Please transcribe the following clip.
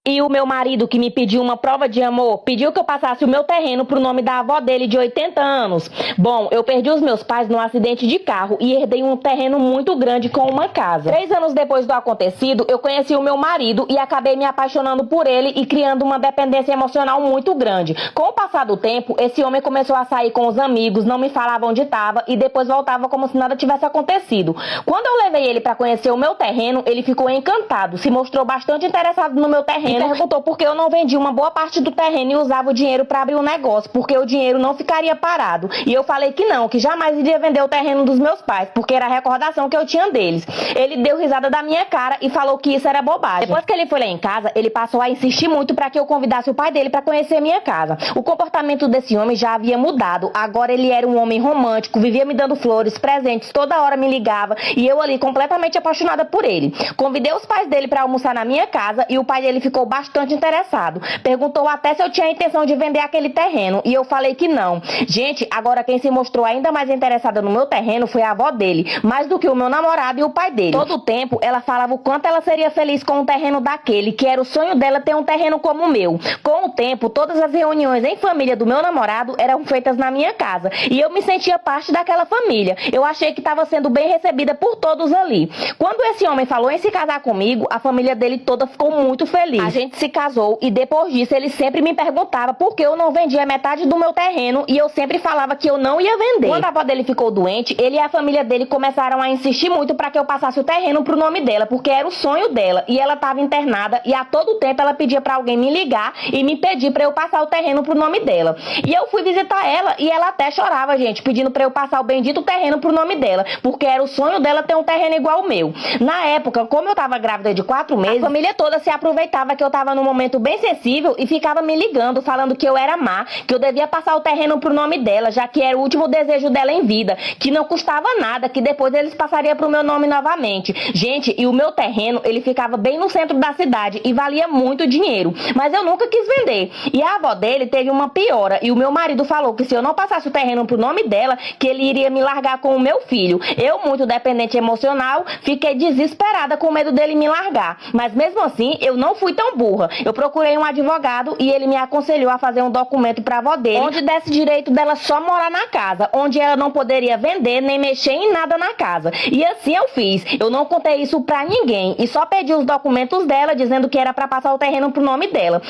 E o meu marido, que me pediu uma prova de amor, pediu que eu passasse o meu terreno pro nome da avó dele de 80 anos. Bom, eu perdi os meus pais num acidente de carro e herdei um terreno muito grande com uma casa. 3 anos depois do acontecido, eu conheci o meu marido e acabei me apaixonando por ele e criando uma dependência emocional muito grande. Com o passar do tempo, esse homem começou a sair com os amigos, não me falava onde estava e depois voltava como se nada tivesse acontecido. Quando eu levei ele para conhecer o meu terreno, ele ficou encantado, se mostrou bastante interessado no meu terreno. E perguntou por que eu não vendi uma boa parte do terreno e usava o dinheiro para abrir um negócio, porque o dinheiro não ficaria parado. E eu falei que não, que jamais iria vender o terreno dos meus pais, porque era a recordação que eu tinha deles. Ele deu risada da minha cara e falou que isso era bobagem. Depois que ele foi lá em casa, ele passou a insistir muito para que eu convidasse o pai dele para conhecer minha casa. O comportamento desse homem já havia mudado. Agora ele era um homem romântico, vivia me dando flores, presentes, toda hora me ligava e eu ali completamente apaixonada por ele. Convidei os pais dele para almoçar na minha casa e o pai dele ficou bastante interessado. Perguntou até se eu tinha a intenção de vender aquele terreno e eu falei que não. Gente, agora quem se mostrou ainda mais interessada no meu terreno foi a avó dele, mais do que o meu namorado e o pai dele. Todo o tempo ela falava o quanto ela seria feliz com o terreno daquele, que era o sonho dela ter um terreno como o meu. Com o tempo, todas as reuniões em família do meu namorado eram feitas na minha casa e eu me sentia parte daquela família. Eu achei que estava sendo bem recebida por todos ali. Quando esse homem falou em se casar comigo, a família dele toda ficou muito feliz. A gente se casou e depois disso ele sempre me perguntava por que eu não vendia metade do meu terreno e eu sempre falava que eu não ia vender. Quando a avó dele ficou doente, ele e a família dele começaram a insistir muito para que eu passasse o terreno pro nome dela, porque era o sonho dela e ela estava internada e a todo tempo ela pedia para alguém me ligar e me pedir para eu passar o terreno pro nome dela. E eu fui visitar ela e ela até chorava, gente, pedindo para eu passar o bendito terreno pro nome dela, porque era o sonho dela ter um terreno igual ao meu. Na época, como eu tava grávida de 4 meses, a família toda se aproveitava que eu tava num momento bem sensível e ficava me ligando, falando que eu era má, que eu devia passar o terreno pro nome dela, já que era o último desejo dela em vida, que não custava nada, que depois eles passariam pro meu nome novamente. Gente, e o meu terreno, ele ficava bem no centro da cidade e valia muito dinheiro, mas eu nunca quis vender. E a avó dele teve uma piora e o meu marido falou que se eu não passasse o terreno pro nome dela, que ele iria me largar com o meu filho. Eu, muito dependente emocional, fiquei desesperada com medo dele me largar, mas mesmo assim, eu não fui tão burra. Eu procurei um advogado e ele me aconselhou a fazer um documento para a avó dele, onde desse direito dela só morar na casa, onde ela não poderia vender nem mexer em nada na casa. E assim eu fiz. Eu não contei isso para ninguém e só pedi os documentos dela dizendo que era para passar o terreno pro nome dela.